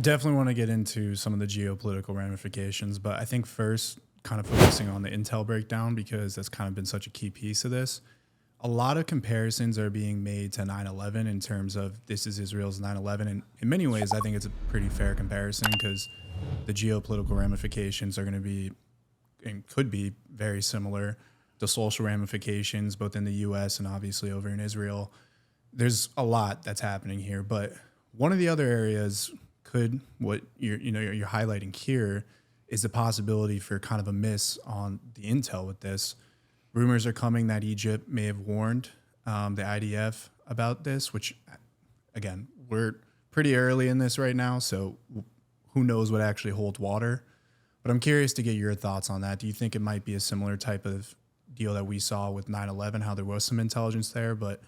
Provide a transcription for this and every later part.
Definitely want to get into some of the geopolitical ramifications, but I think first, kind of focusing on the intel breakdown because that's kind of been such a key piece of this. A lot of comparisons are being made to 9/11 in terms of this is Israel's 9/11, and in many ways, I think it's a pretty fair comparison because the geopolitical ramifications are going to be and could be very similar. The social ramifications, both in the U.S. and obviously over in Israel, there's a lot that's happening here. But one of the other areas could what you're highlighting here is the possibility for kind of a miss on the intel with this. Rumors are coming that Egypt may have warned the IDF about this, which again we're pretty early in this right now, so who knows what actually holds water. But I'm curious to get your thoughts on that. Do you think it might be a similar type of deal that we saw with 9/11, how there was some intelligence there, but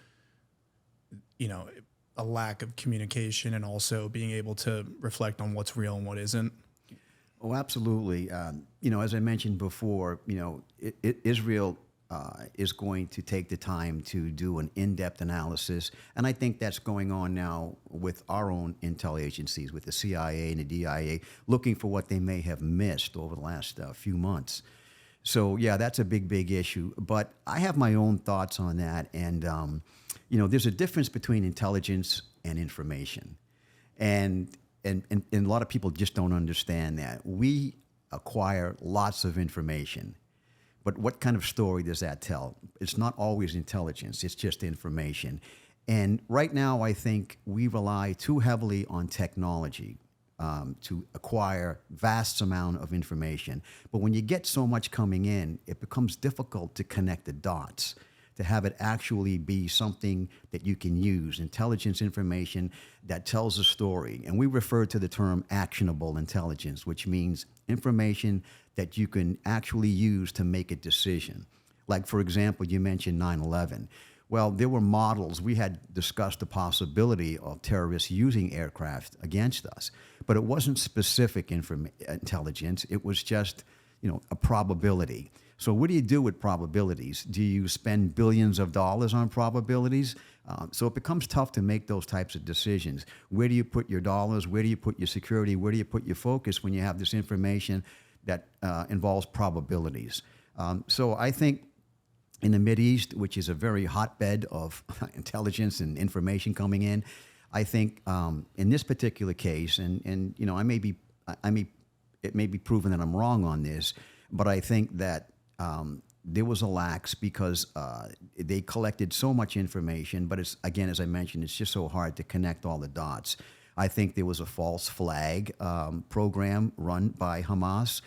a lack of communication and also being able to reflect on what's real and what isn't? Oh, absolutely. As I mentioned before, Israel is going to take the time to do an in-depth analysis, and I think that's going on now with our own intel agencies, with the CIA and the DIA, looking for what they may have missed over the last few months. So, yeah, that's a big, big issue. But I have my own thoughts on that, and there's a difference between intelligence and information, and a lot of people just don't understand that. We acquire lots of information, but what kind of story does that tell? It's not always intelligence, it's just information. And right now, I think we rely too heavily on technology to acquire vast amount of information. But when you get so much coming in, it becomes difficult to connect the dots, to have it actually be something that you can use, intelligence information that tells a story. And we refer to the term actionable intelligence, which means information that you can actually use to make a decision. Like, for example, you mentioned 9/11. Well, there were models. We had discussed the possibility of terrorists using aircraft against us, but it wasn't specific intelligence. It was just, a probability. So what do you do with probabilities? Do you spend billions of dollars on probabilities? So it becomes tough to make those types of decisions. Where do you put your dollars? Where do you put your security? Where do you put your focus when you have this information that involves probabilities? So I think in the Mideast, which is a very hotbed of intelligence and information coming in, I think in this particular case, and it may be proven that I'm wrong on this, but I think that there was a lax because they collected so much information, but it's, again, as I mentioned, it's just so hard to connect all the dots. I think there was a false flag program run by Hamas,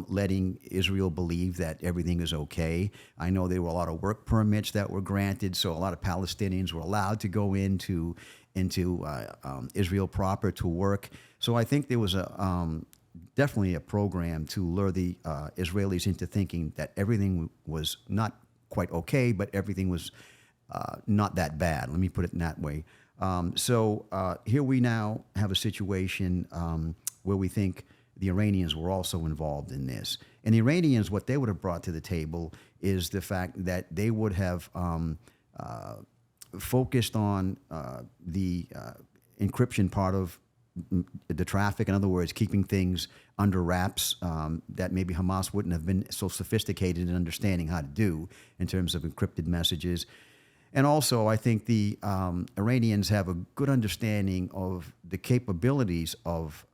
letting Israel believe that everything is okay. I know there were a lot of work permits that were granted, so a lot of Palestinians were allowed to go into Israel proper to work. So I think there was definitely a program to lure the Israelis into thinking that everything was not quite okay, but everything was not that bad. Let me put it in that way. So here we now have a situation where we think the Iranians were also involved in this. And the Iranians, what they would have brought to the table is the fact that they would have focused on the encryption part of the traffic. In other words, keeping things under wraps that maybe Hamas wouldn't have been so sophisticated in understanding how to do in terms of encrypted messages. And also, I think the Iranians have a good understanding of the capabilities of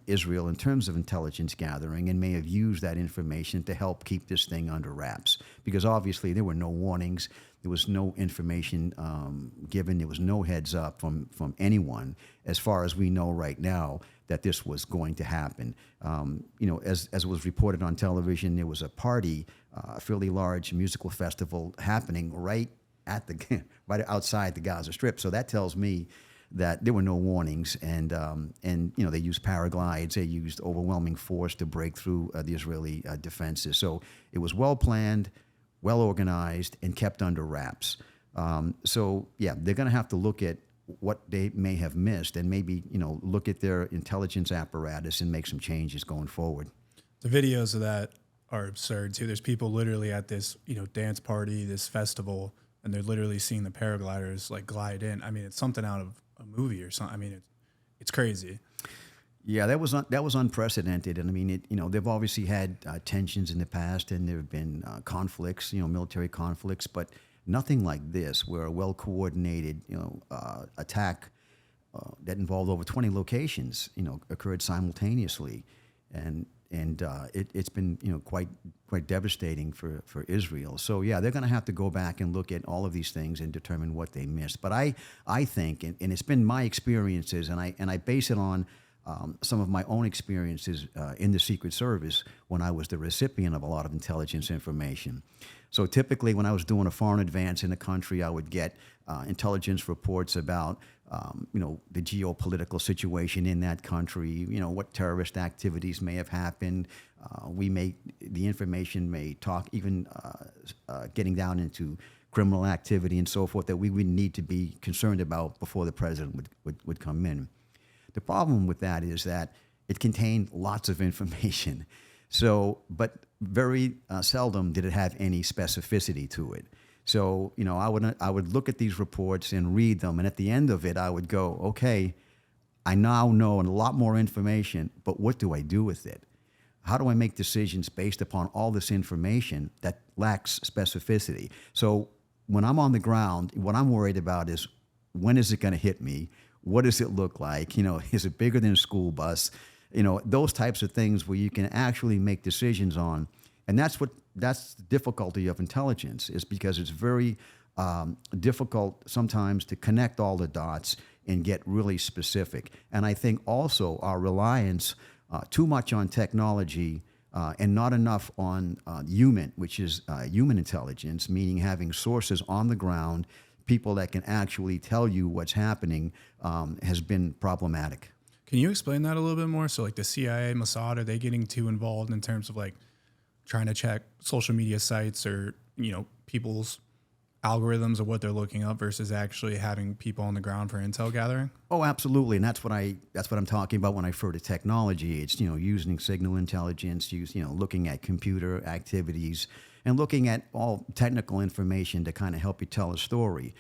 Israel in terms of intelligence gathering and may have used that information to help keep this thing under wraps. Because obviously there were no warnings, there was no information given, there was no heads up from anyone, as far as we know right now, that this was going to happen. As was reported on television, there was a party, a fairly large musical festival happening right outside the Gaza Strip. So that tells me that there were no warnings, and they used paraglides, they used overwhelming force to break through the Israeli defenses. So it was well planned, well organized, and kept under wraps. So yeah, they're going to have to look at what they may have missed, and maybe look at their intelligence apparatus and make some changes going forward. The videos of that are absurd too. There's people literally at this dance party, this festival, and they're literally seeing the paragliders like glide in. I mean, it's something out of a movie or something. I mean, it's crazy. Yeah, that was unprecedented, and I mean, they've obviously had tensions in the past, and there have been conflicts, military conflicts, but nothing like this, where a well coordinated, attack that involved over 20 locations, occurred simultaneously, and it's been quite devastating for Israel. So yeah, they're going to have to go back and look at all of these things and determine what they missed. But I think, and it's been my experiences, and I base it on some of my own experiences in the Secret Service when I was the recipient of a lot of intelligence information. So typically, when I was doing a foreign advance in the country, I would get intelligence reports about the geopolitical situation in that country, what terrorist activities may have happened. The information may talk even getting down into criminal activity and so forth that we would need to be concerned about before the president would come in. The problem with that is that it contained lots of information. So, but very seldom did it have any specificity to it. So, I would look at these reports and read them, and at the end of it, I would go, okay, I now know a lot more information, but what do I do with it? How do I make decisions based upon all this information that lacks specificity? So when I'm on the ground, what I'm worried about is, when is it going to hit me? What does it look like? Is it bigger than a school bus? Those types of things where you can actually make decisions on. And that's the difficulty of intelligence, is because it's very difficult sometimes to connect all the dots and get really specific. And I think also our reliance too much on technology and not enough on human, which is human intelligence, meaning having sources on the ground, people that can actually tell you what's happening, has been problematic. Can you explain that a little bit more? So like the CIA, Mossad, are they getting too involved in terms of like trying to check social media sites or, people's algorithms of what they're looking up versus actually having people on the ground for intel gathering? Oh, absolutely, and that's what I'm talking about when I refer to technology. It's using signal intelligence, looking at computer activities, and looking at all technical information to kind of help you tell a story.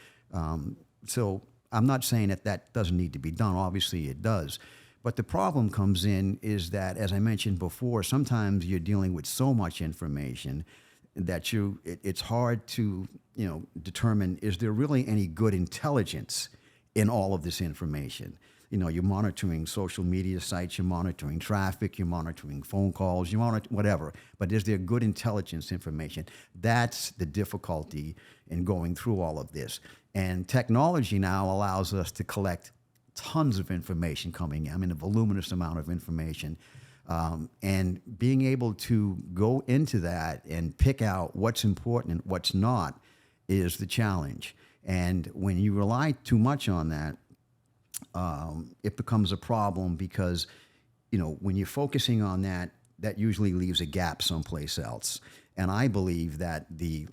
So I'm not saying that doesn't need to be done. Obviously, it does. But the problem comes in is that, as I mentioned before, sometimes you're dealing with so much information that it's hard to determine, is there really any good intelligence in all of this information? You're monitoring social media sites, you're monitoring traffic, you're monitoring phone calls, you monitor whatever. But is there good intelligence information? That's the difficulty in going through all of this. And technology now allows us to collect tons of information coming in. I mean, a voluminous amount of information. And being able to go into that and pick out what's important and what's not is the challenge. And when you rely too much on that, it becomes a problem because, when you're focusing on that, that usually leaves a gap someplace else. And I believe that the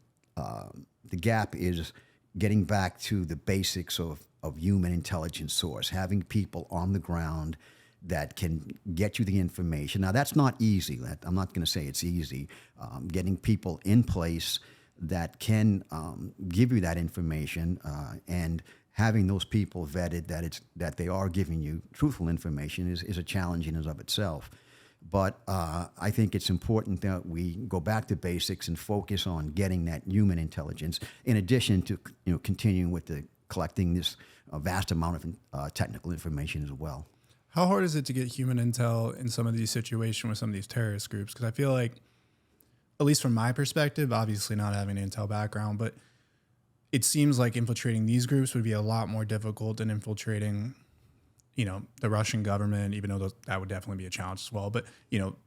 gap is getting back to the basics of human intelligence source, having people on the ground that can get you the information. Now, that's not easy. I'm not going to say it's easy. Getting people in place that can give you that information and having those people vetted that they are giving you truthful information is a challenge in and of itself. But I think it's important that we go back to basics and focus on getting that human intelligence, in addition to continuing with the collecting this vast amount of technical information as well. How hard is it to get human intel in some of these situations with some of these terrorist groups? Because I feel like, at least from my perspective, obviously not having an intel background, but it seems like infiltrating these groups would be a lot more difficult than infiltrating, the Russian government, even though that would definitely be a challenge as well. But,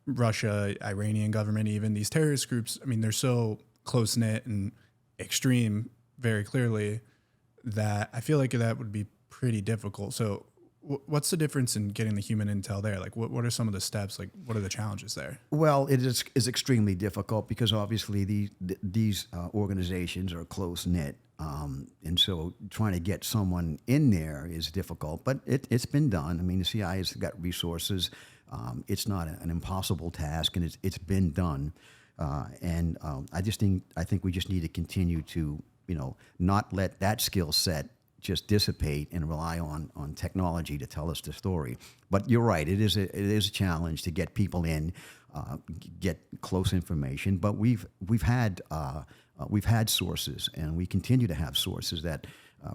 Russia, Iranian government, even these terrorist groups, I mean, they're so close-knit and extreme very clearly that I feel like that would be pretty difficult. So what's the difference in getting the human intel there? Like, what are some of the steps? Like, what are the challenges there? Well, it is extremely difficult because obviously these organizations are close-knit. And so trying to get someone in there is difficult, but it's been done. I mean, the CIA has got resources. It's not an impossible task, and it's been done. I think we just need to continue to, not let that skill set just dissipate and rely on technology to tell us the story. But you're right; it is a challenge to get people in, get close information. But we've had sources, and we continue to have sources that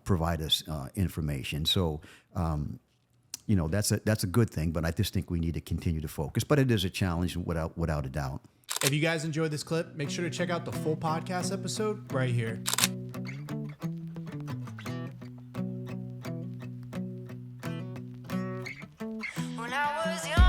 provide us information. So. That's a good thing, but I just think we need to continue to focus. But it is a challenge without a doubt. If you guys enjoyed this clip, make sure to check out the full podcast episode right here. When I was young